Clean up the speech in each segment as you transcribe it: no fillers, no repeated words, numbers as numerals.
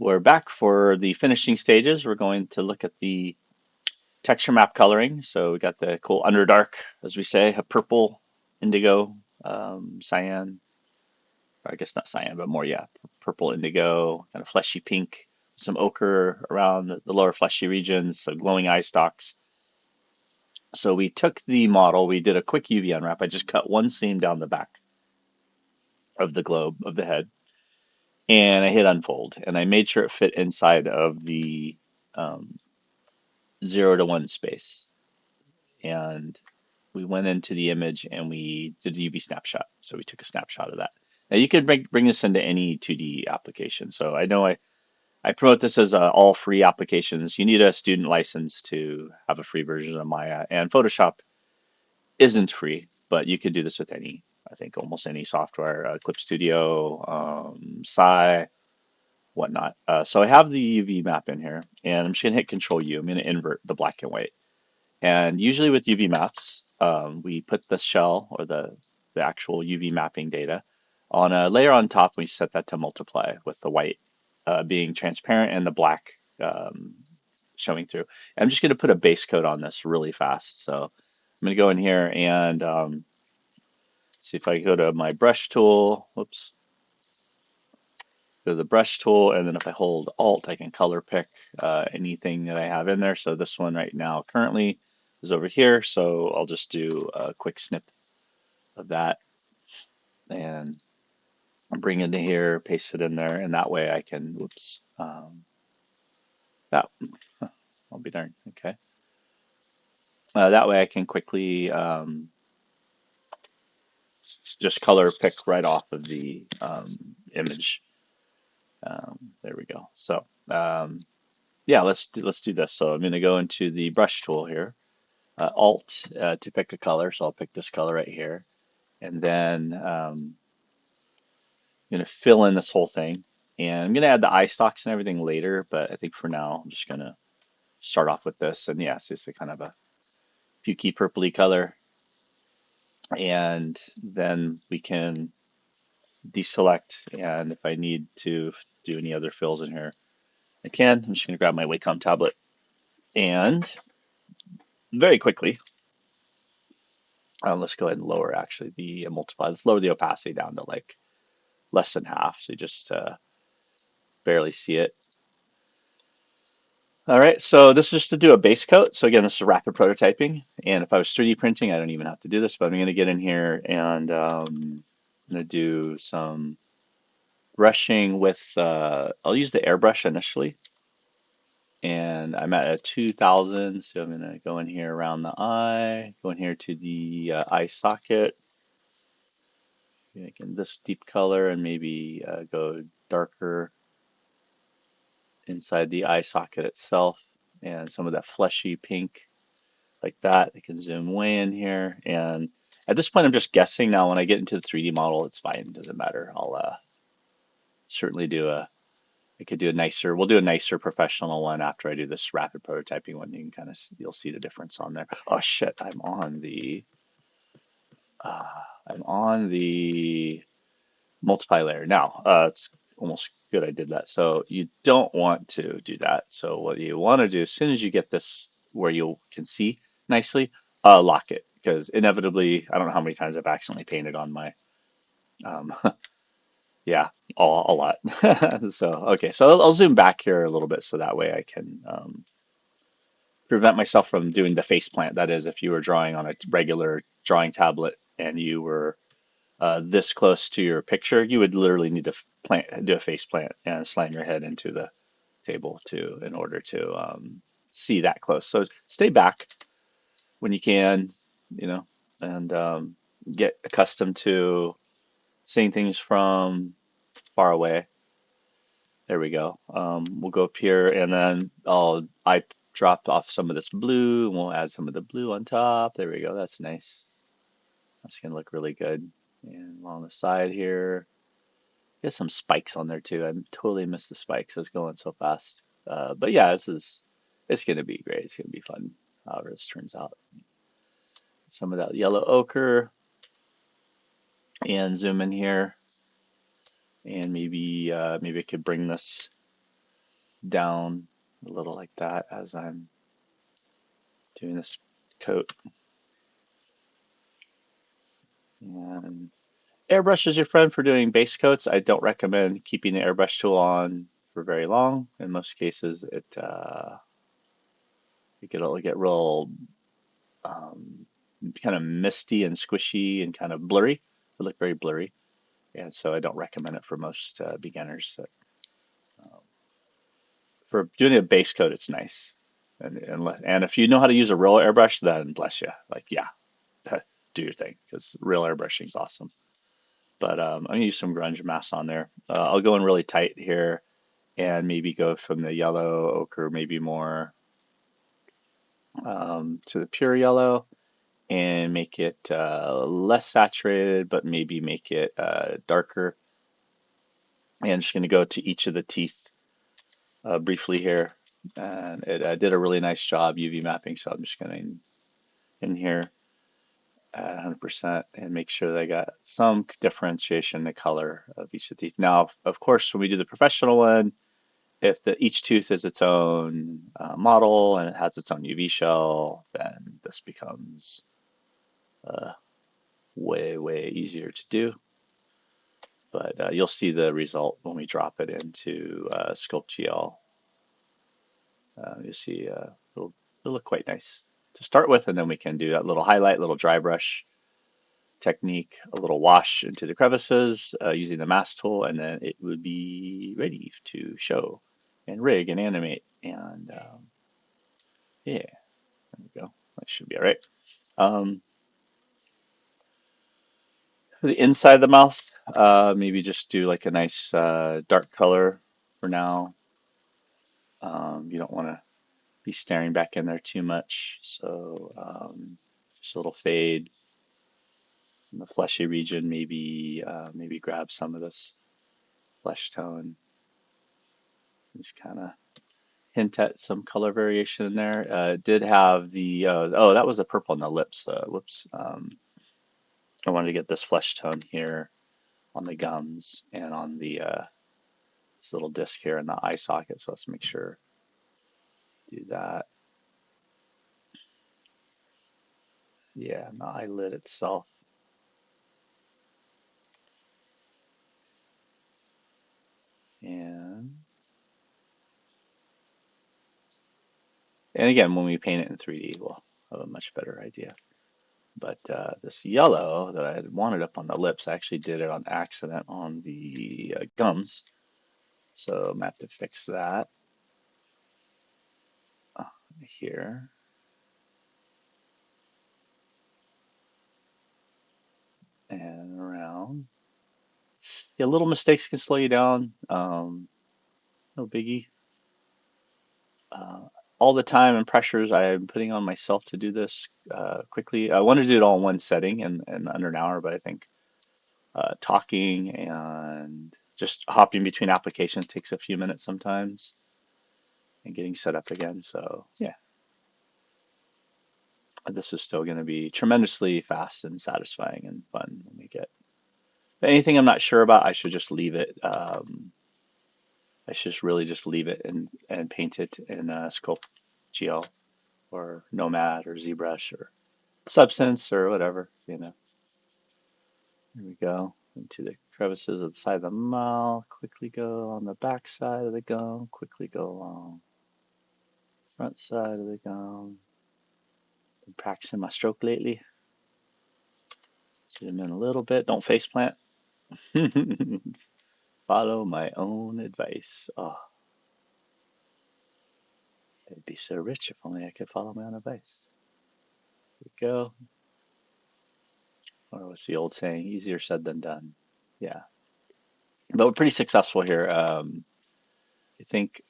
We're back for the finishing stages. We're going to look at the texture map coloring. So we got the cool underdark, as we say, a purple, indigo, cyan, or I guess not cyan, but more, yeah, purple, indigo, kind of fleshy pink, some ochre around the lower fleshy regions, so glowing eye stalks. So we took the model, we did a quick UV unwrap. I just cut one seam down the back of the globe of the head, and I hit unfold, and I made sure it fit inside of the um, 0 to 1 space. And we went into the image and we did a UV snapshot. So we took a snapshot of that. Now you can bring this into any 2D application. So I know I promote this as all free applications. You need a student license to have a free version of Maya, and Photoshop isn't free, but you could do this with any, I think, almost any software, Clip Studio, Psy, whatnot. So I have the UV map in here, and I'm just gonna hit Control U. I'm gonna invert the black and white. And usually with UV maps, we put the shell or the actual UV mapping data on a layer on top. We set that to multiply with the white being transparent and the black showing through. And I'm just going to put a base coat on this really fast. So I'm going to go in here and see if I go to my brush tool. Whoops. Go to the brush tool, and then if I hold Alt, I can color pick anything that I have in there. So this one right now currently is over here, so I'll just do a quick snip of that and bring it into here, paste it in there, and that way I can, whoops, that, I'll be darned, okay. That way I can quickly just color pick right off of the image. There we go. So yeah, let's do this. So I'm going to go into the brush tool here, Alt to pick a color. So I'll pick this color right here, and then I'm going to fill in this whole thing. And I'm going to add the eye stalks and everything later, but I think for now I'm just going to start off with this. And yes, it's a kind of a pukey purpley color. And then we can deselect, and if I need to do any other fills in here, I can. I'm just going to grab my Wacom tablet and very quickly, let's go ahead and lower actually the multiply. Let's lower the opacity down to like less than half, so you just barely see it. All right, so this is just to do a base coat. So again, this is rapid prototyping, and if I was 3D printing, I don't even have to do this, but I'm going to get in here and I'm going to do some brushing with, I'll use the airbrush initially, and I'm at a 2000, so I'm going to go in here around the eye, go in here to the eye socket, making this deep color, and maybe go darker inside the eye socket itself, and some of that fleshy pink like that. I can zoom way in here, and at this point I'm just guessing. Now when I get into the 3D model, it's fine, it doesn't matter. I'll certainly do a, I could do a nicer, we'll do a nicer professional one after I do this rapid prototyping one. You can kind of, you'll see the difference on there. Oh shit, uh, I'm on the multiply layer. Now, it's almost good I did that. So you don't want to do that. So what you want to do, as soon as you get this where you can see nicely, lock it. Because inevitably, I don't know how many times I've accidentally painted on my, um, yeah, a lot. So, okay, so I'll zoom back here a little bit so that way I can prevent myself from doing the face plant. That is, if you were drawing on a regular drawing tablet and you were this close to your picture, you would literally need to do a face plant and slam your head into the table to in order to see that close. So stay back when you can, you know, and get accustomed to seeing things from far away. There we go. We'll go up here, and then I dropped off some of this blue, and we'll add some of the blue on top. There we go. That's nice. That's gonna look really good. And along the side here, there's some spikes on there too. I totally missed the spikes. I was going so fast. But yeah, it's gonna be great. It's gonna be fun. However this turns out. Some of that yellow ochre, and zoom in here, and maybe I could bring this down a little like that as I'm doing this coat. And airbrush is your friend for doing base coats. I don't recommend keeping the airbrush tool on for very long. In most cases, it'll get real um, kind of misty and squishy and kind of blurry. It look very blurry, and so I don't recommend it for most beginners. For doing a base coat, it's nice, and if you know how to use a real airbrush, then bless you. Like yeah, do your thing because real airbrushing is awesome. But I'm gonna use some grunge mass on there. I'll go in really tight here and maybe go from the yellow ochre, maybe more to the pure yellow, and make it less saturated, but maybe make it darker. And I'm just going to go to each of the teeth briefly here. And it did a really nice job UV mapping, so I'm just going in here at 100% and make sure that I got some differentiation in the color of each of the teeth. Now, of course, when we do the professional one, if each tooth is its own model and it has its own UV shell, then this becomes uh, way easier to do. But you'll see the result when we drop it into SculptGL. You'll see it'll look quite nice to start with, and then we can do that little highlight, little dry brush technique, a little wash into the crevices using the mask tool, and then it would be ready to show and rig and animate. And yeah, there we go. That should be all right. Um, for the inside of the mouth, maybe just do like a nice dark color for now. You don't want to be staring back in there too much. So just a little fade in the fleshy region. Maybe grab some of this flesh tone. Just kind of hint at some color variation in there. It did have the oh that was the purple in the lips. Whoops. I wanted to get this flesh tone here on the gums and on the this little disc here in the eye socket. So let's make sure do that. Yeah, and the eyelid itself. And again, when we paint it in 3D, we'll have a much better idea. But this yellow that I had wanted up on the lips, I actually did it on accident on the gums. So I'm gonna have to fix that here and around. Yeah, little mistakes can slow you down. No biggie. Uh, all the time and pressures I am putting on myself to do this quickly. I wanted to do it all in one setting and under an hour, but I think talking and just hopping between applications takes a few minutes sometimes and getting set up again. So yeah, this is still going to be tremendously fast and satisfying and fun when we get. But anything I'm not sure about, I should just leave it. I should just really just leave it and paint it in Sculpt GL or Nomad or ZBrush or Substance or whatever, you know. Here we go. Into the crevices of the side of the mouth. Quickly go on the back side of the gum. Quickly go along front side of the gum. Been practicing my stroke lately. Zoom in a little bit. Don't face plant. Follow my own advice. Oh, I'd be so rich if only I could follow my own advice. Here we go. Or what's the old saying? Easier said than done. Yeah. But we're pretty successful here. I think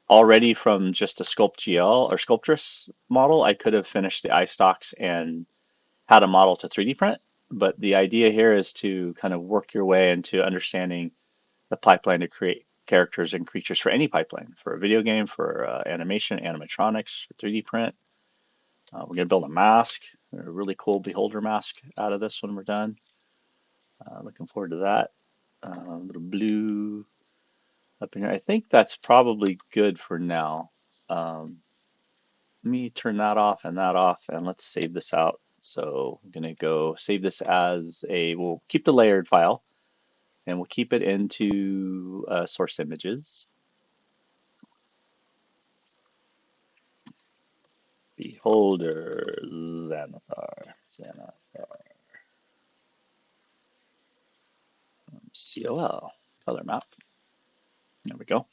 already from just a Sculpt GL or Sculptress model, I could have finished the eye stalks and had a model to 3D print. But the idea here is to kind of work your way into understanding the pipeline to create characters and creatures for any pipeline, for a video game, for animation, animatronics, for 3D print. We're going to build a mask, a really cool beholder mask out of this when we're done. Looking forward to that. A little blue up in here. I think that's probably good for now. Um, Let me turn that off, and let's save this out. So I'm gonna go save this as a, we'll keep the layered file, and we'll keep it into source images. Beholder, Xanathar, COL, color map. There we go.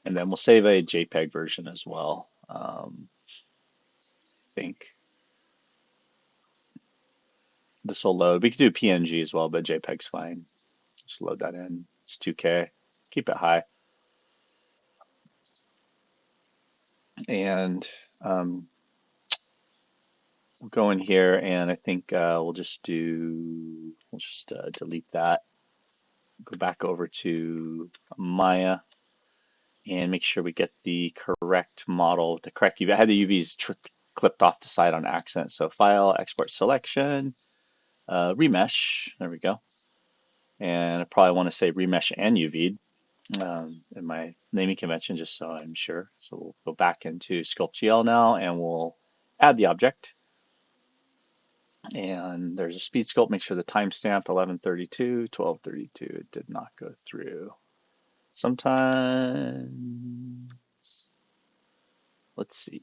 And then we'll save a JPEG version as well. I think this will load. We could do PNG as well, but JPEG's fine. Just load that in. It's 2K. Keep it high. And we'll go in here, and I think we'll just delete that. Go back over to Maya and make sure we get the correct model, the correct UV. I had the UVs clipped off the side on accident. So File, Export Selection, Remesh. There we go. And I probably want to say Remesh and UV in my naming convention, just so I'm sure. So we'll go back into SculptGL now, and we'll add the object. And there's a speed sculpt. Make sure the timestamp 1132, 1232. It did not go through. Sometimes, let's see.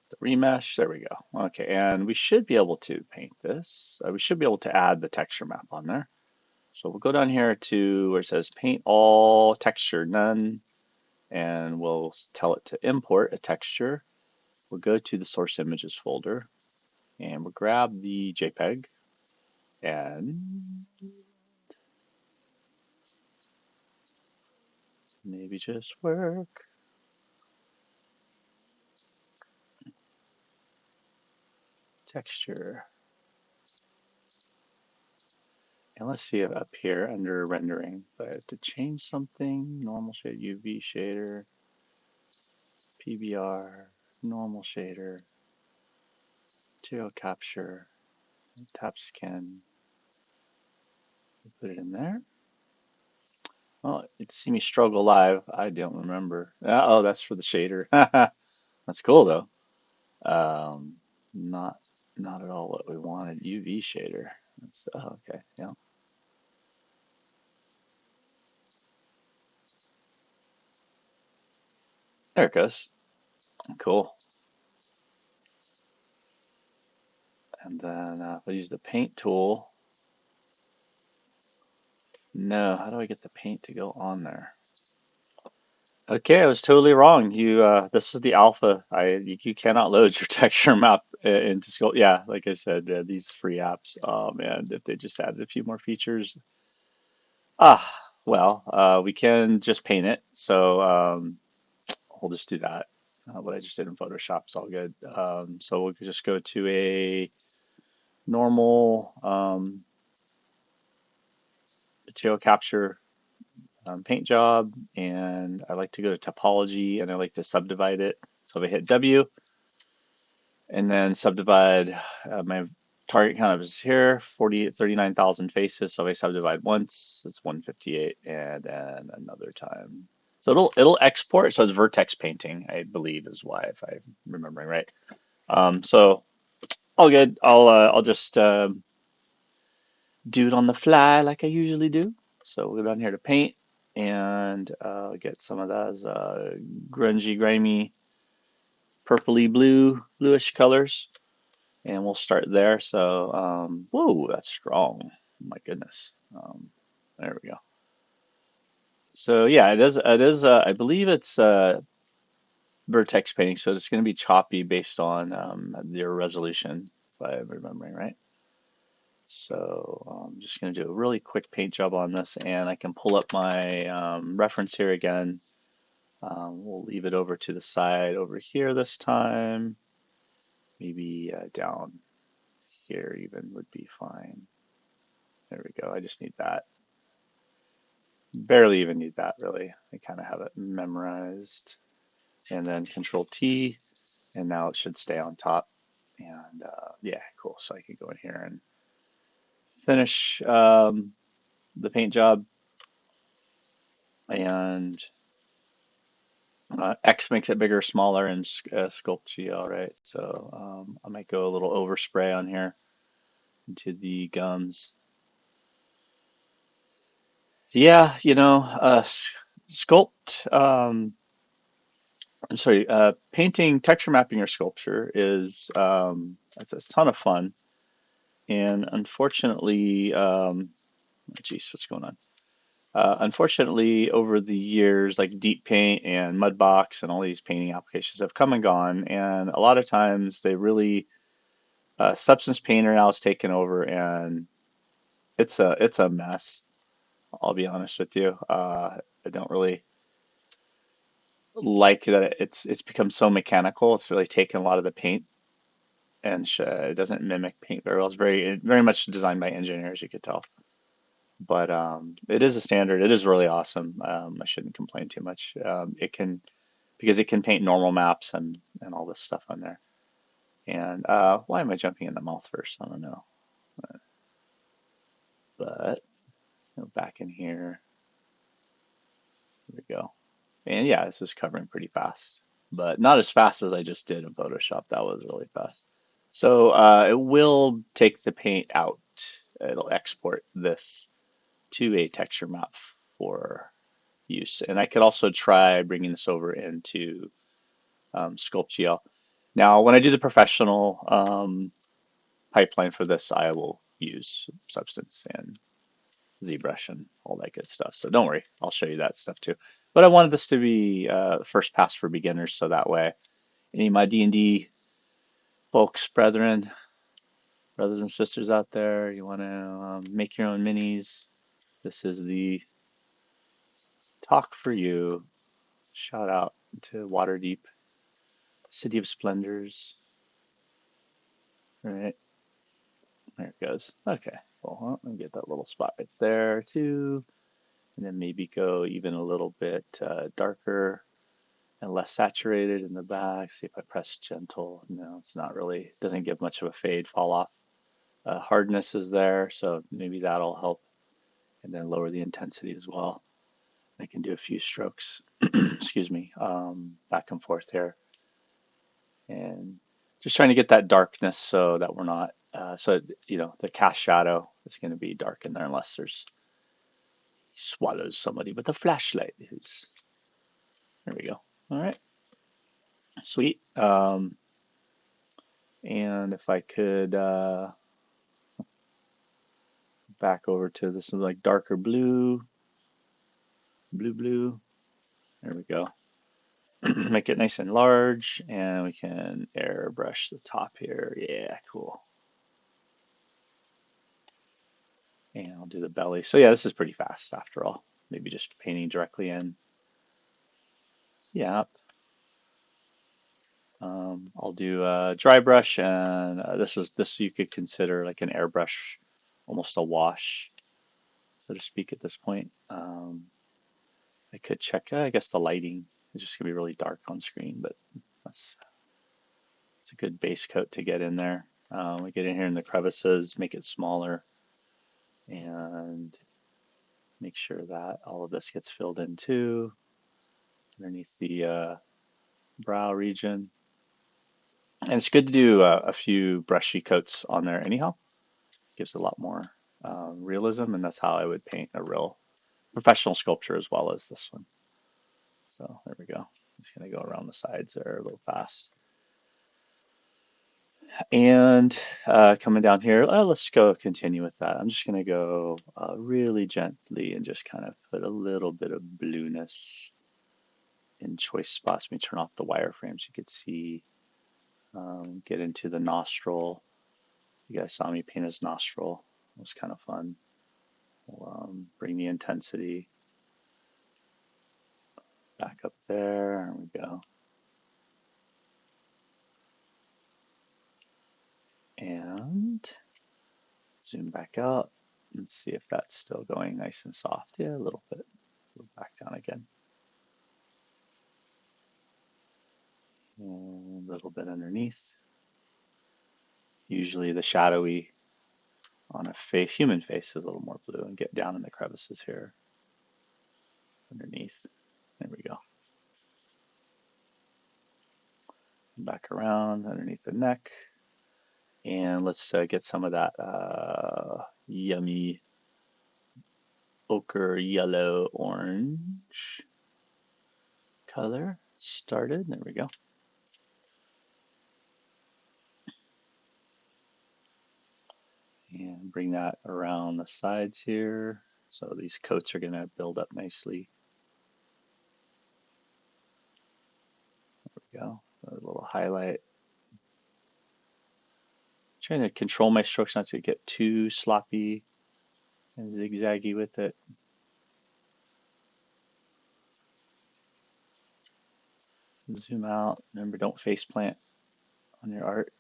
The remesh, there we go. Okay, and we should be able to paint this. We should be able to add the texture map on there. So we'll go down here to where it says paint all, texture none, and we'll tell it to import a texture. We'll go to the source images folder, and we'll grab the JPEG, and maybe just work. Texture. And let's see it up here under rendering. But I have to change something. Normal shade, UV shader, PBR, normal shader, material capture, tap skin. Put it in there. Well, it's see me struggle live. I don't remember. Oh, that's for the shader. That's cool though. Um, not not at all what we wanted. UV shader. That's okay. Yeah. There it goes. Cool. And then if I use the paint tool. No, how do I get the paint to go on there? Okay, I was totally wrong. This is the alpha. You cannot load your texture map into Sculpt. Yeah, like I said, these free apps. Oh man, if they just added a few more features. Well, we can just paint it. So we'll just do that. What I just did in Photoshop is all good. So we'll just go to a normal material capture paint job, and I like to go to topology, and I like to subdivide it. So if I hit W and then subdivide, my target count is here, 39,000 faces. So if I subdivide once, it's 158, and then another time. So it'll export. So it's vertex painting, I believe, is why, if I'm remembering right. So all good. I'll just do it on the fly like I usually do. So we'll go down here to paint and get some of those grungy, grimy, purpley blue, bluish colors. And we'll start there. So, whoa, that's strong. Oh my goodness. There we go. So yeah, it is. It is. I believe it's vertex painting, so it's going to be choppy based on your resolution, if I'm remembering right. So I'm just going to do a really quick paint job on this, and I can pull up my reference here again. We'll leave it over to the side over here this time. Maybe down here even would be fine. There we go. I just need that. Barely even need that really. I kind of have it memorized. And then Control T, and now it should stay on top. And yeah, cool. So I can go in here and finish the paint job. And X makes it bigger, or smaller, and Sculpt GL, right? So I might go a little overspray on here into the gums. Yeah, Sculpt. I'm sorry. Painting, texture mapping your sculpture is it's a ton of fun, and unfortunately, geez, what's going on? Unfortunately, over the years, like Deep Paint and Mudbox and all these painting applications have come and gone, and a lot of times they really Substance Painter now has taken over, and it's a mess. I'll be honest with you. I don't really like that it's become so mechanical. It's really taken a lot of the paint, and it doesn't mimic paint very well. It's very much designed by engineers, you could tell. But it is a standard. It is really awesome. I shouldn't complain too much. It can because it can paint normal maps and all this stuff on there. And why am I jumping in the mouth first? I don't know. But back in here, here we go. And yeah, this is covering pretty fast, but not as fast as I just did in Photoshop. That was really fast. So it will take the paint out. It'll export this to a texture map for use. And I could also try bringing this over into Sculpt. Now, when I do the professional pipeline for this, I will use Substance and ZBrush and all that good stuff. So don't worry, I'll show you that stuff too. But I wanted this to be first pass for beginners, so that way any of my D&D folks, brothers and sisters out there, you want to make your own minis, this is the talk for you. Shout out to Waterdeep, City of Splendors. All right, there it goes. Okay, well, let me get that little spot right there too, and then maybe go even a little bit darker and less saturated in the back. See if I press gentle. No, it's not really, it doesn't give much of a fade fall off. Hardness is there, so maybe that'll help. And then lower the intensity as well. I can do a few strokes, excuse me, back and forth here. And just trying to get that darkness so that we're not, the cast shadow is going to be dark in there unless there's swallows somebody with a flashlight. There we go. All right, sweet. And if I could back over to this like darker blue. There we go. Make it nice and large, and we can airbrush the top here. Yeah, cool. And I'll do the belly. So yeah, this is pretty fast after all. Maybe just painting directly in. Yeah. I'll do a dry brush, and this you could consider like an airbrush, almost a wash, so to speak, at this point. I could check. I guess the lighting is just gonna be really dark on screen, but that's it's a good base coat to get in there. We get in here in the crevices, make it smaller, and make sure that all of this gets filled in too, underneath the brow region. And it's good to do a few brushy coats on there anyhow. Gives a lot more realism, and that's how I would paint a real professional sculpture as well as this one. So there we go. I'm just gonna go around the sides there a little fast. And coming down here, let's go continue with that. I'm just gonna go really gently and just kind of put a little bit of blueness in choice spots. Let me turn off the wireframe so you could see. Get into the nostril. You guys saw me paint his nostril. It was kind of fun. We'll, bring the intensity back up there. There we go. And zoom back out and see if that's still going nice and soft. Yeah, a little bit. Go back down again. And a little bit underneath. Usually the shadowy on a face, human face, is a little more blue, and get down in the crevices here. underneath. There we go. Back around underneath the neck. And let's get some of that yummy ochre yellow orange color started. There we go. And bring that around the sides here. So these coats are going to build up nicely. There we go. A little highlight. Trying to control my strokes not to get too sloppy and zigzaggy with it. Zoom out. Remember, don't face plant on your art.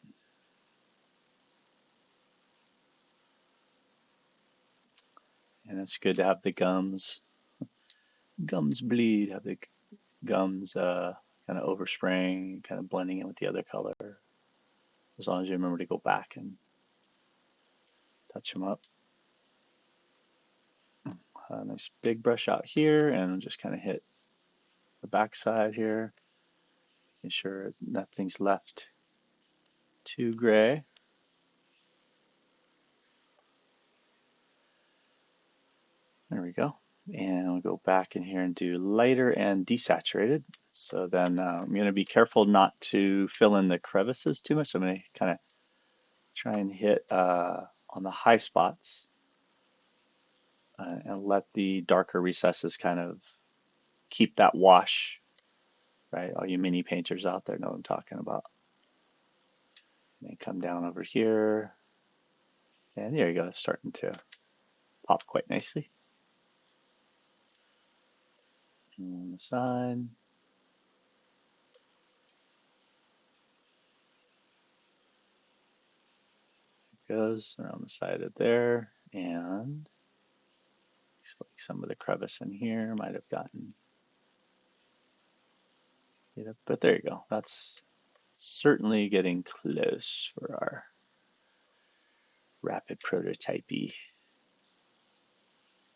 And it's good to have the gums bleed, have the gums kind of overspraying, kind of blending in with the other color. As long as you remember to go back and touch them up. A nice big brush out here and just kind of hit the back side here. Making sure nothing's left too gray. There we go. And we'll go back in here and do lighter and desaturated. So then I'm going to be careful not to fill in the crevices too much. So I'm going to kind of try and hit on the high spots and let the darker recesses kind of keep that wash, right? All you mini painters out there know what I'm talking about. And then come down over here. And there you go. It's starting to pop quite nicely. And on the side. Goes around the side of there, and looks like some of the crevice in here might have gotten hit up, but there you go. That's certainly getting close for our rapid prototypey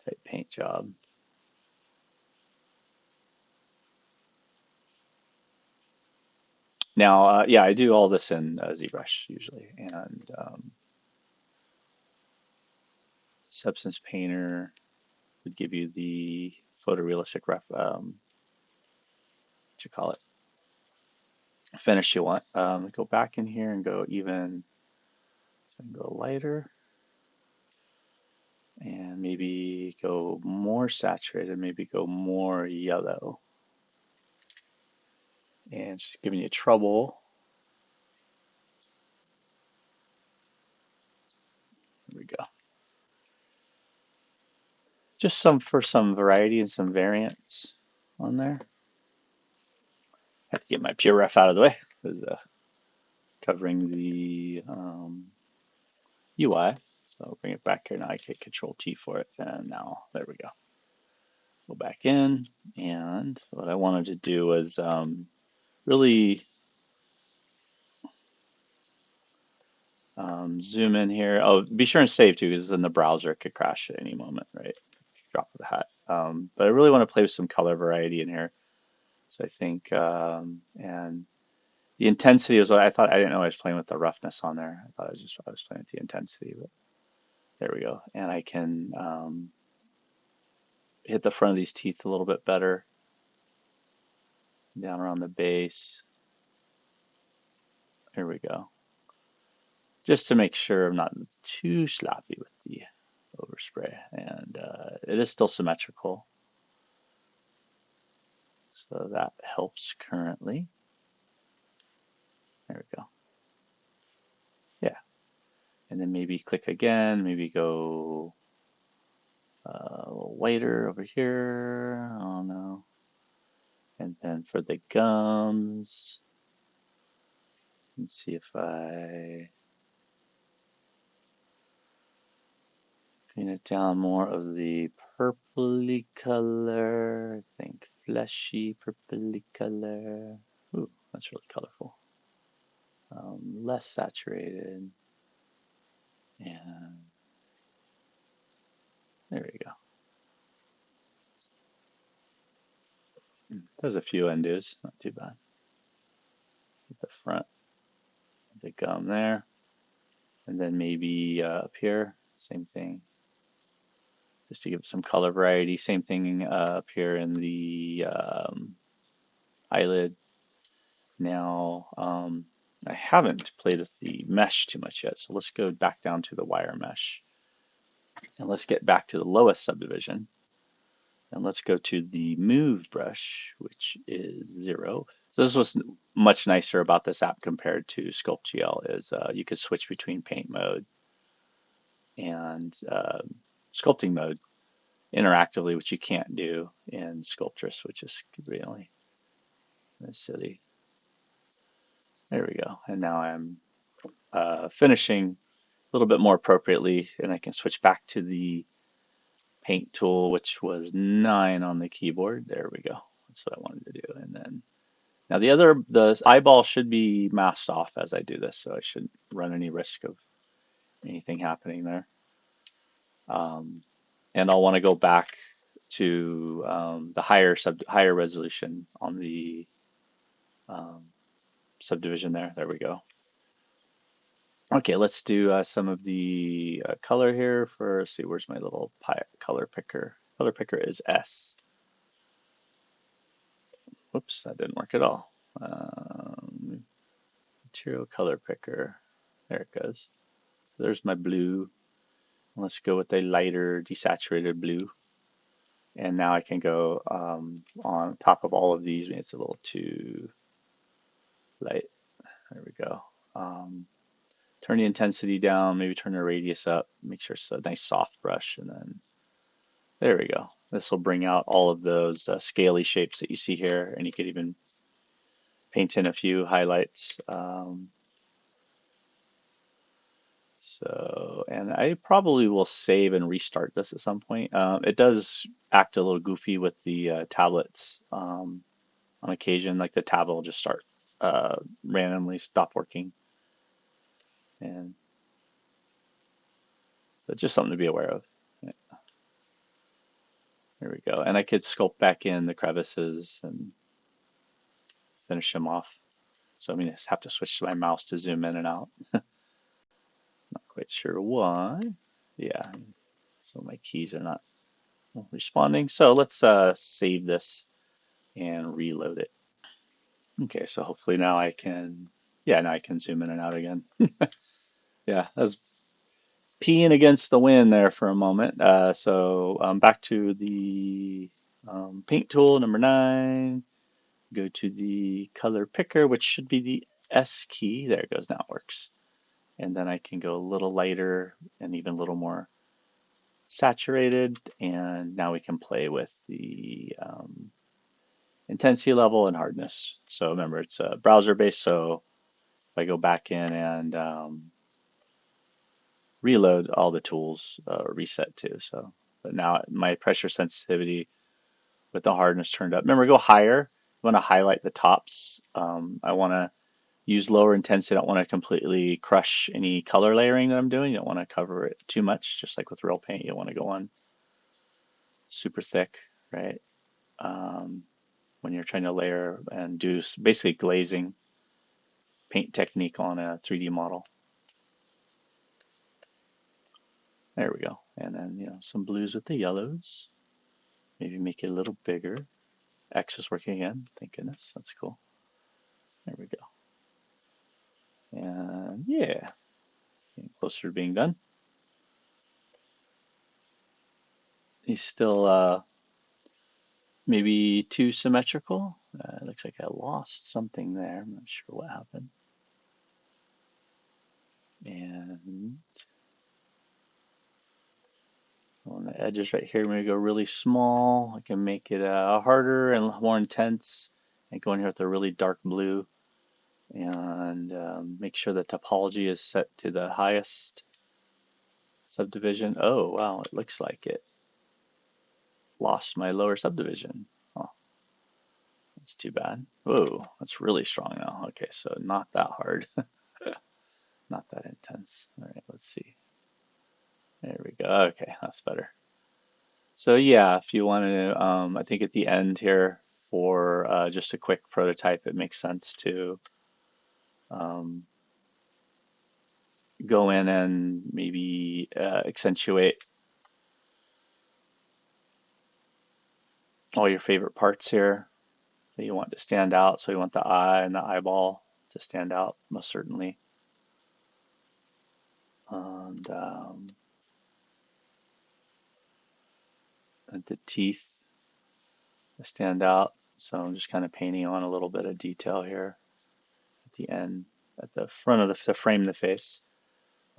type paint job. Now, yeah, I do all this in ZBrush usually, and Substance Painter would give you the photorealistic what you call it, finish you want. Go back in here and go even, so I can go lighter, and maybe go more saturated, maybe go more yellow. And she's giving you trouble. There we go. Just for some variety and some variance on there. I have to get my pure ref out of the way because covering the UI. So I'll bring it back here now. I take Control T for it, and now there we go. Go back in, and what I wanted to do was really zoom in here. Oh, be sure and save too, because in the browser it could crash at any moment, right? Drop of the hat. But I really want to play with some color variety in here. So I think, and the intensity was what I thought. I didn't know I was playing with the roughness on there. I thought I was playing with the intensity, but there we go. And I can hit the front of these teeth a little bit better, down around the base. Here we go. Just to make sure I'm not too sloppy with the overspray, and it is still symmetrical, so that helps currently. There we go. Yeah, and then maybe click again, maybe go a little whiter over here. Oh no. And then for the gums, let's see if I paint it down more of the purpley color. I think fleshy purpley color. Ooh, that's really colorful. Less saturated. And there we go. There's a few undos, not too bad. Get the front, the gum there, and then maybe up here, same thing, just to give it some color variety. Same thing up here in the eyelid. Now, I haven't played with the mesh too much yet, so let's go back down to the wire mesh. And let's get back to the lowest subdivision. And let's go to the move brush, which is 0. So this was much nicer about this app compared to SculptGL is you could switch between paint mode and sculpting mode interactively, which you can't do in Sculptress, which is really silly. There we go. And now I'm finishing a little bit more appropriately, and I can switch back to the paint tool, which was 9 on the keyboard. There we go. That's what I wanted to do. And then now the eyeball should be masked off as I do this, so I shouldn't run any risk of anything happening there. And I'll want to go back to the higher resolution on the um, subdivision there. There we go. Okay, let's do some of the color here for, let's see, where's my little color picker? Color picker is S. Whoops, that didn't work at all. Material color picker. There it goes. So there's my blue. Let's go with a lighter desaturated blue. And now I can go on top of all of these. It's a little too light. There we go. Turn the intensity down, maybe turn the radius up, make sure it's a nice soft brush, and then there we go. This will bring out all of those scaly shapes that you see here, and you could even paint in a few highlights. And I probably will save and restart this at some point. It does act a little goofy with the tablets on occasion, like the tablet will just start randomly stop working. And so it's just something to be aware of. Yeah, there we go. And I could sculpt back in the crevices and finish them off. So I mean, I just have to switch my mouse to zoom in and out. Not quite sure why. Yeah, so my keys are not responding. So let's save this and reload it. Okay, so hopefully now I can, yeah, now I can zoom in and out again. Yeah, that was peeing against the wind there for a moment. Back to the paint tool, number 9. Go to the color picker, which should be the S key. There it goes, now it works. And then I can go a little lighter and even a little more saturated. And now we can play with the intensity level and hardness. So remember, it's browser based. So if I go back in and reload, all the tools reset too. So, but now my pressure sensitivity with the hardness turned up. Remember, go higher. You want to highlight the tops. I want to use lower intensity. I don't want to completely crush any color layering that I'm doing. You don't want to cover it too much, just like with real paint. You want to go on super thick, right? Um, when you're trying to layer and do basically glazing paint technique on a 3D model. There we go. And then, some blues with the yellows. Maybe make it a little bigger. X is working again. Thank goodness. That's cool. There we go. And yeah, getting closer to being done. He's still maybe too symmetrical. Looks like I lost something there. I'm not sure what happened. And on the edges right here, I'm going to go really small. I can make it harder and more intense. And go in here with a really dark blue. And make sure the topology is set to the highest subdivision. Oh, wow, it looks like it lost my lower subdivision. Oh, that's too bad. Whoa, that's really strong now. Okay, so not that hard. Not that intense. All right, let's see. There we go. Okay, that's better. So yeah, if you want to, I think at the end here for just a quick prototype, it makes sense to um, go in and maybe accentuate all your favorite parts here that you want to stand out. So you want the eye and the eyeball to stand out most certainly. And the teeth stand out. So I'm just kind of painting on a little bit of detail here at the end, at the front of to frame the face.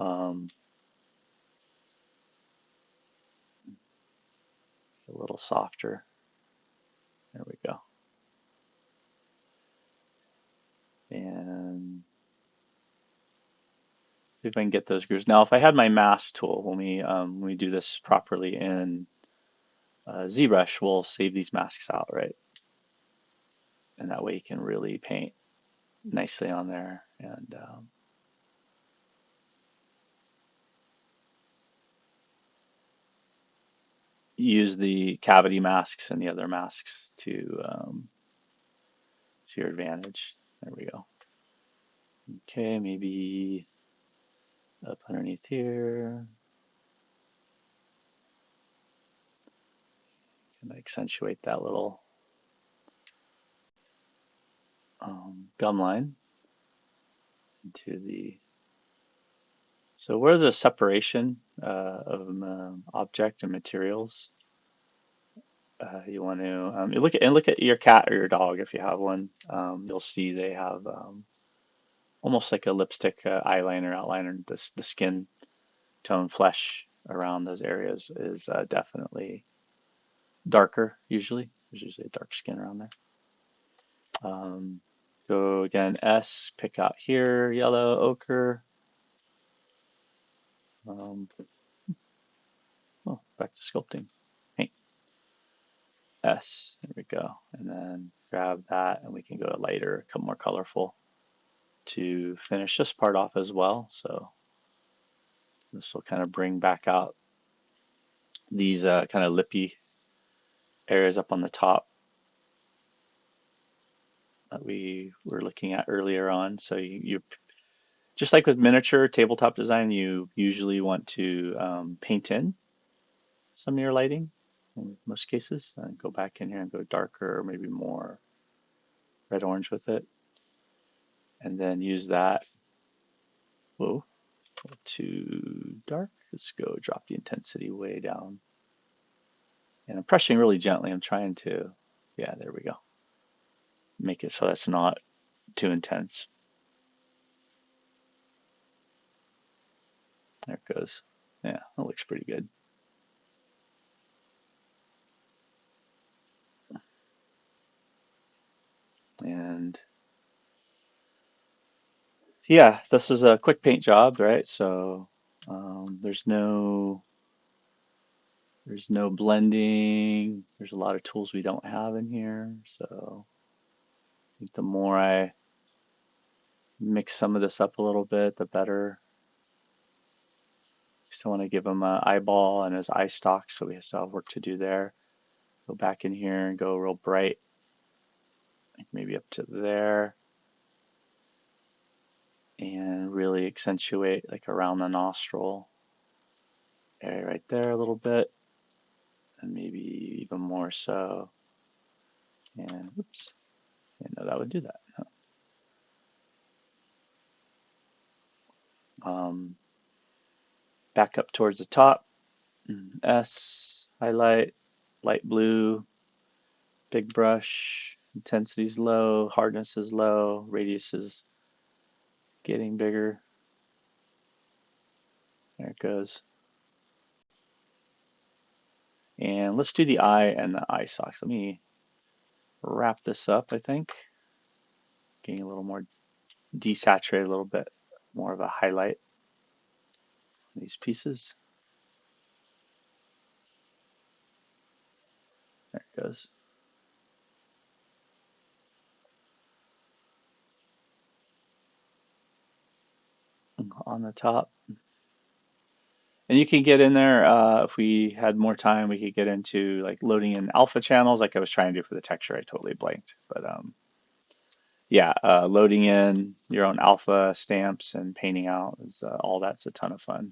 Um, a little softer. There we go. And see if I can get those grooves. Now, if I had my mask tool, when we do this properly in ZBrush, we'll save these masks out, right? And that way you can really paint nicely on there. And use the cavity masks and the other masks to your advantage. There we go. Okay, maybe up underneath here. Can I accentuate that little gum line into the. So where's the separation of object and materials? You want to you look at your cat or your dog if you have one. You'll see they have almost like a lipstick eyeliner outliner. The skin tone flesh around those areas is definitely darker. Usually, there's usually a dark skin around there. Go again, S, pick out here, yellow, ochre. Um, oh, back to sculpting. Paint. S, there we go. And then grab that and we can go to lighter, more colorful to finish this part off as well. So this will kind of bring back out these kind of lippy areas up on the top that we were looking at earlier on. So you just like with miniature tabletop design, you usually want to paint in some of your lighting in most cases, and go back in here and go darker or maybe more red orange with it, and then use that. Whoa, too dark. Let's go drop the intensity way down. And I'm pressing really gently. I'm trying to, yeah, there we go. Make it so that's not too intense. There it goes. Yeah, that looks pretty good. And yeah, this is a quick paint job, right? So there's no blending. There's a lot of tools we don't have in here. So I think the more I mix some of this up a little bit, the better. Still want to give him an eyeball and his eye stalk, so we still have work to do there. Go back in here and go real bright, like maybe up to there, and really accentuate like around the nostril area right there a little bit, and maybe even more so. And whoops, didn't know that would do that. Um, Back up towards the top, S, highlight, light blue, big brush, intensity is low, hardness is low, radius is getting bigger. There it goes. And let's do the eye and the eye socks. Let me wrap this up, I think. Getting a little more desaturated, a little bit more of a highlight on these pieces. There it goes. On the top. And you can get in there, if we had more time, we could get into like loading in alpha channels like I was trying to do for the texture. I totally blanked. But yeah, loading in your own alpha stamps and painting out is all that's a ton of fun.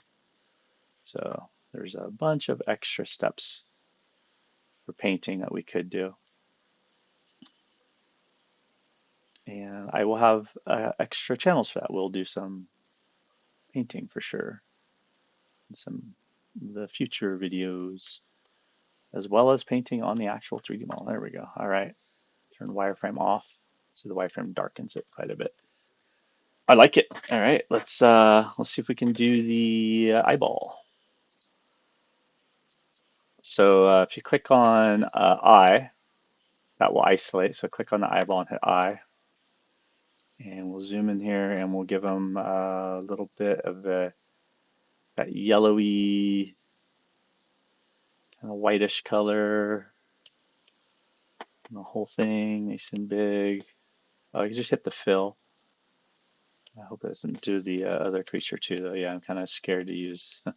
So there's a bunch of extra steps for painting that we could do. And I will have extra channels for that. We'll do some painting for sure in some of the future videos, as well as painting on the actual 3D model. There we go. All right. Turn wireframe off so the wireframe darkens it quite a bit. I like it. All right, let's see if we can do the eyeball. So if you click on eye, that will isolate. So click on the eyeball and hit eye, and we'll zoom in here and we'll give them a little bit of that yellowy kind of whitish color. And the whole thing nice and big. Oh, you just hit the fill. I hope it doesn't do the other creature too, though. Yeah, I'm kind of scared to use some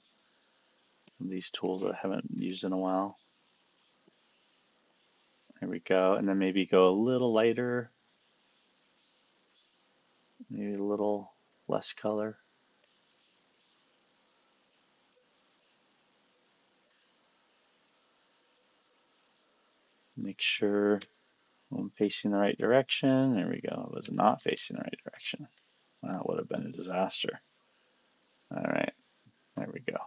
of these tools that I haven't used in a while. There we go. And then maybe go a little lighter, maybe a little less color. Make sure I'm facing the right direction. There we go. I was not facing the right direction. That would have been a disaster. All right, there we go.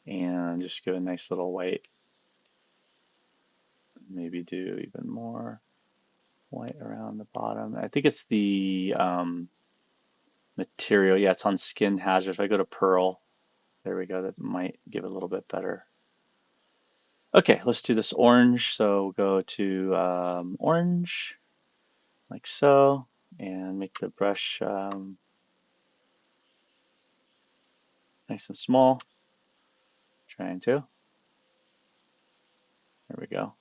And just give a nice little white. Maybe do even more white around the bottom. I think it's the material. Yeah, it's on Skin Hazard. If I go to Pearl, there we go. That might give it a little bit better. Okay, let's do this orange. So go to orange, like so, and make the brush nice and small. Trying to. There we go.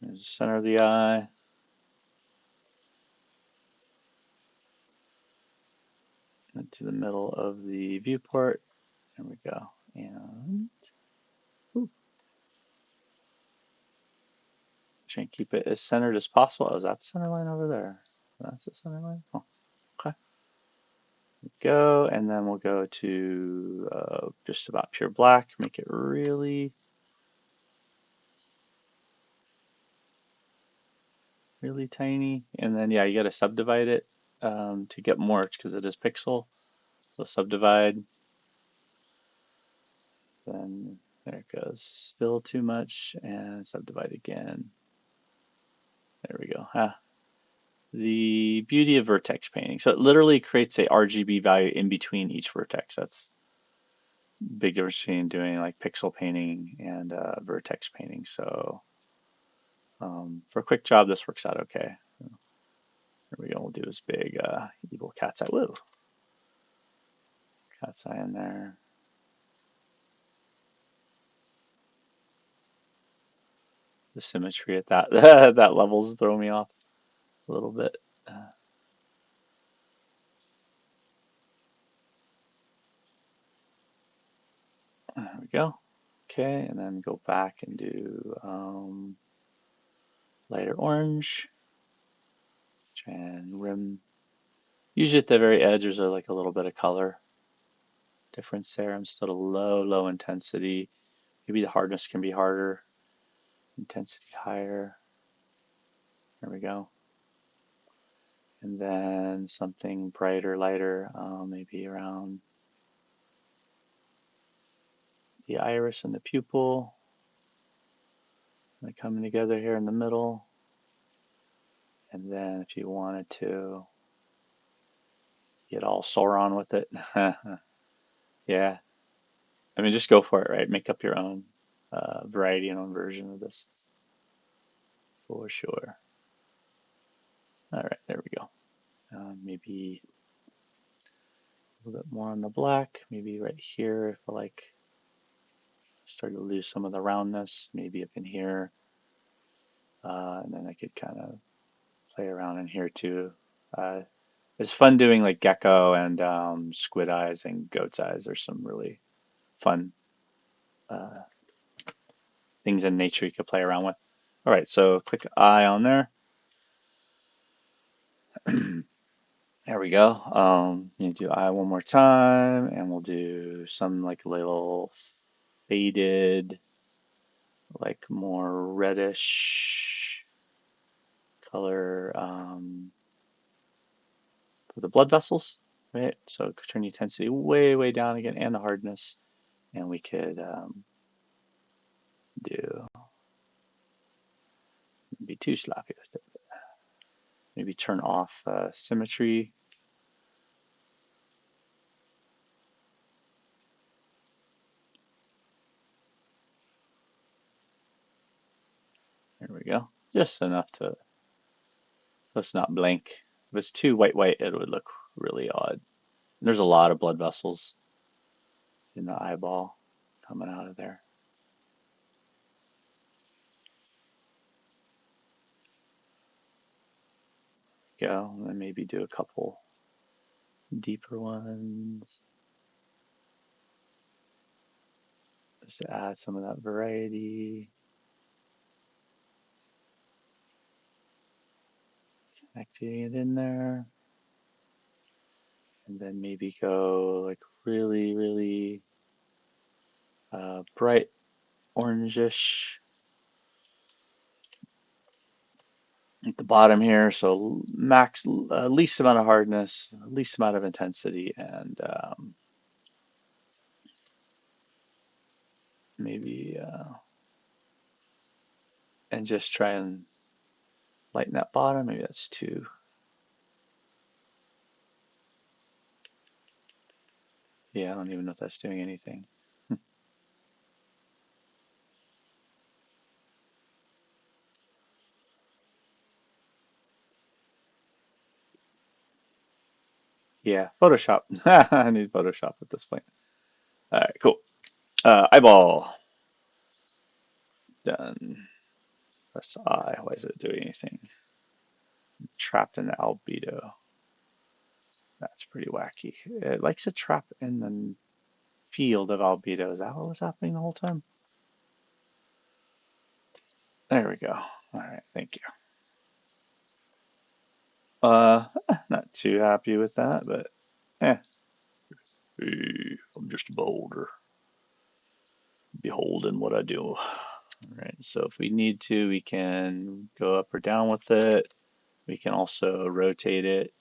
There's the center of the eye. Into the middle of the viewport. There we go. And ooh, try and keep it as centered as possible. Oh, is that the center line over there? That's the center line? Oh, okay. Go, and then we'll go to just about pure black. Make it really, really tiny. And then, yeah, you got to subdivide it to get more because it is pixel. So subdivide. Then there it goes. Still too much. And subdivide again. There we go. The beauty of vertex painting. So it literally creates a RGB value in between each vertex. That's big difference between doing like pixel painting and vertex painting. So for a quick job, this works out okay. Here we go. We'll do this big evil cat's eye. Whoa, cat's eye in there. The symmetry at that that level's throwing me off a little bit. There we go. Okay, and then go back and do lighter orange. Try and rim. Usually at the very edge, there's like a little bit of color difference there. I'm still at a low intensity. Maybe the hardness can be harder. Intensity higher. There we go. And then something brighter, lighter, maybe around the iris and the pupil. They're coming together here in the middle. And then if you wanted to get all Sauron with it, yeah. I mean, just go for it, right? Make up your own variety and own version of this for sure. All right, there we go. Maybe a little bit more on the black, maybe right here if I like start to lose some of the roundness, maybe up in here. And then I could kind of play around in here too. It's fun doing like gecko and squid eyes and goat's eyes. There's some really fun uh, things in nature you could play around with. All right, so click eye on there. There we go. You do eye one more time, and we'll do some like little faded, like more reddish color for the blood vessels, right? So turn the intensity way, way down again, and the hardness, and we could do be too sloppy with it. Maybe turn off symmetry. There we go. Just enough to so it's not blank. If it's too white, it would look really odd. And there's a lot of blood vessels in the eyeball coming out of there. Go, and then maybe do a couple deeper ones just to add some of that variety. Connecting it in there. And then maybe go like really, really bright orangish at the bottom here. So max, least amount of hardness, least amount of intensity, and maybe and just try and lighten that bottom. Maybe that's too. Yeah, I don't even know if that's doing anything. Yeah, Photoshop. I need Photoshop at this point. All right, cool. Eyeball done. Press I. Why is it doing anything? Trapped in the albedo. That's pretty wacky. It likes to trap in the field of albedo. Is that what was happening the whole time? There we go. All right, thank you. Not too happy with that, but eh. Hey, I'm just a beholder, beholding what I do. All right, so if we need to, we can go up or down with it. We can also rotate it,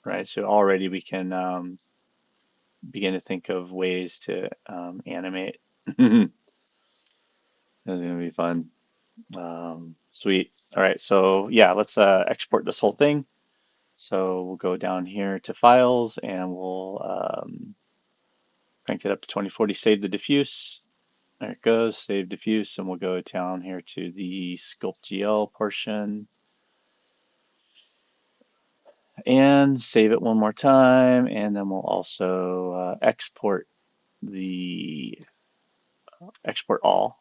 right? So already we can begin to think of ways to animate. This is gonna be fun. Sweet. All right, so yeah, let's export this whole thing. So we'll go down here to files and we'll crank it up to 2040, save the diffuse. There it goes, save diffuse, and we'll go down here to the sculpt GL portion and save it one more time, and then we'll also export the export all.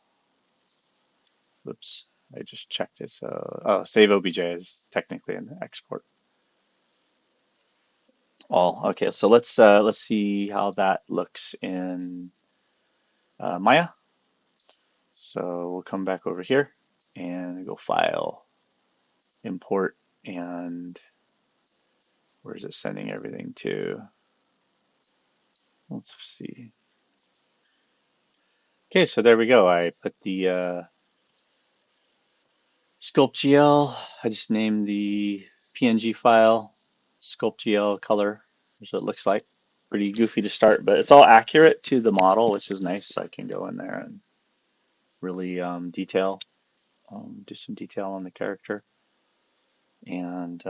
Whoops, I just checked it. So, oh, save OBJ is technically an export all. Okay, so let's see how that looks in Maya. So we'll come back over here and go File, Import, and where's it sending everything to? Let's see. Okay, so there we go. I put the sculpt.gl. I just named the PNG file sculpt.gl color. That's what it looks like. Pretty goofy to start, but it's all accurate to the model, which is nice. So I can go in there and really do some detail on the character. And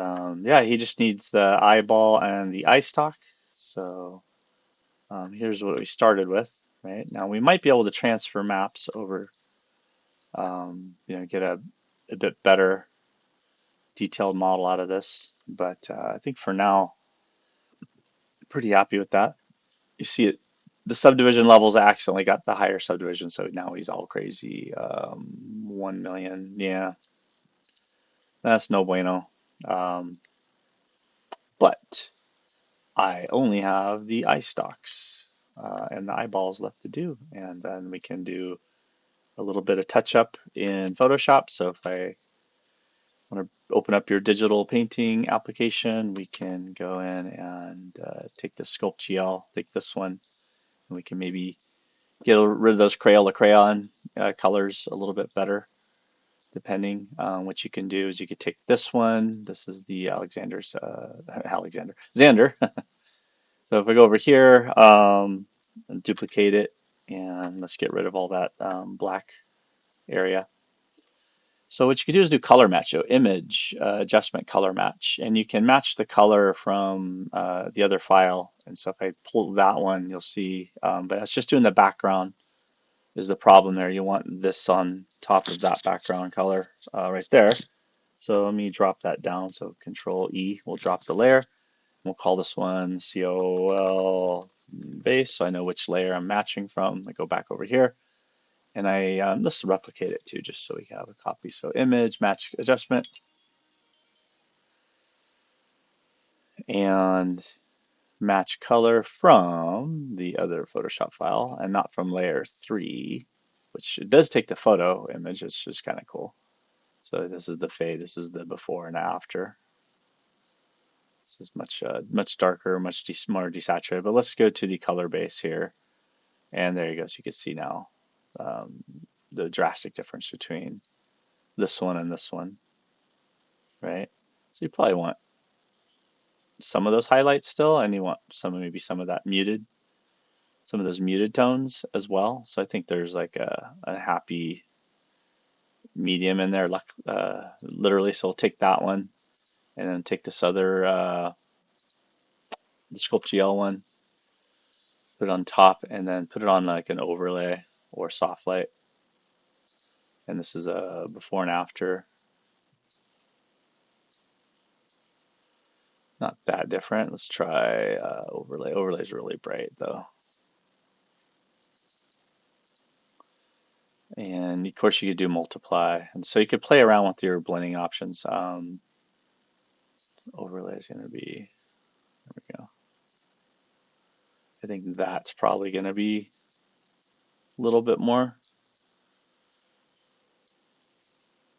yeah, he just needs the eyeball and the eye stalk. So here's what we started with, right? Now we might be able to transfer maps over, get a bit better detailed model out of this. But I think for now, pretty happy with that. You see it, the subdivision levels accidentally got the higher subdivision, so now he's all crazy. 1 million, yeah, that's no bueno. Um, but I only have the eye stalks. and the eyeballs left to do. And then we can do a little bit of touch up in Photoshop. So if I want to open up your digital painting application, we can go in and take the Sculpt GL, take this one, and we can maybe get rid of those Crayola crayon colors a little bit better. Depending on what you can do is you could take this one. This is the Xander. So if we go over here and duplicate it, and let's get rid of all that black area. So what you can do is do color match, so image adjustment color match, and you can match the color from the other file. And so if I pull that one, you'll see, but it's just doing the background is the problem there. You want this on top of that background color right there. So let me drop that down. So Control E will drop the layer. We'll call this one COL base, so I know which layer I'm matching from. I go back over here, and let's replicate it too, just so we have a copy. So image match adjustment, and match color from the other Photoshop file, and not from layer 3, which it does take the photo image. It's just kind of cool. So this is the fade. This is the before and after. This is much darker, more desaturated. But let's go to the color base here. And there you go. So you can see now um, the drastic difference between this one and this one, right? So you probably want some of those highlights still, and you want maybe some of that muted, some of those muted tones as well. So I think there's like a happy medium in there, literally. So we'll take that one and then take this other, the Sculpt GL one, put it on top, and then put it on like an overlay or soft light. And this is a before and after. Not that different. Let's try overlay. Overlay is really bright though. And of course you could do multiply. And so you could play around with your blending options. Overlay is going to be, there we go. I think that's probably going to be a little bit more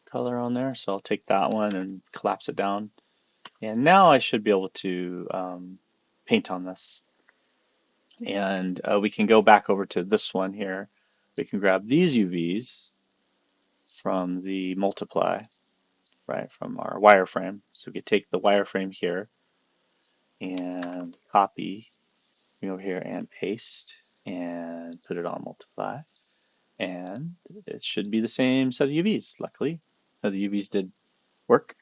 color on there. So I'll take that one and collapse it down. And now I should be able to paint on this. And we can go back over to this one here. We can grab these UVs from the multiply, right, from our wireframe. So we could take the wireframe here and copy, go here and paste and put it on multiply. And it should be the same set of UVs, luckily. The UVs did work.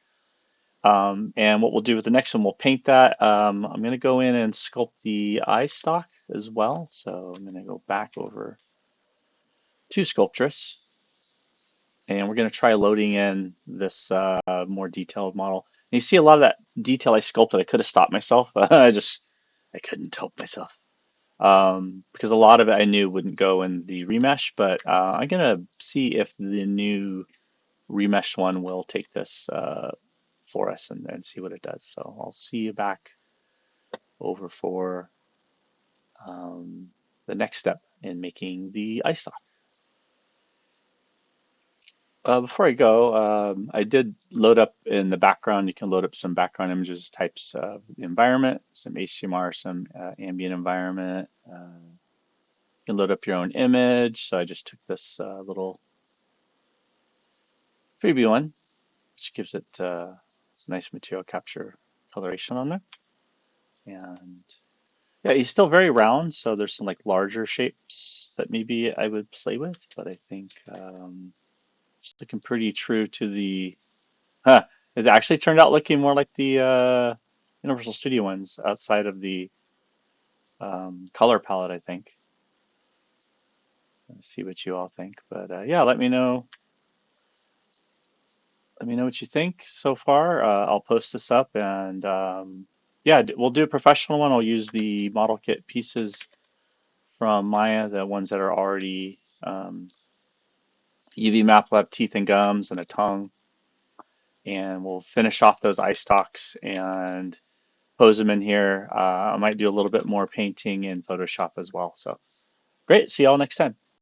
And what we'll do with the next one, we'll paint that. I'm going to go in and sculpt the eye stalk as well. So I'm going to go back over to Sculptress, and we're going to try loading in this more detailed model. And you see a lot of that detail I sculpted. I could have stopped myself. I couldn't help myself because a lot of it I knew wouldn't go in the remesh. But I'm going to see if the new remesh one will take this for us and see what it does. So I'll see you back over for the next step in making the ice stock. Before I go, I did load up in the background. You can load up some background images, types of the environment, some HDMR, some ambient environment. You can load up your own image. So I just took this little freebie one, which gives it some nice material capture coloration on there. And yeah, he's still very round, so there's some like larger shapes that maybe I would play with, but I think it's looking pretty true to the. Huh, it actually turned out looking more like the Universal Studio ones outside of the color palette, I think. Let's see what you all think, but yeah, let me know. Let me know what you think so far. I'll post this up, and yeah, we'll do a professional one. I'll use the model kit pieces from Maya, the ones that are already UV map will have teeth and gums and a tongue, and we'll finish off those eye stalks and pose them in here. I might do a little bit more painting in Photoshop as well. So great. See y'all next time.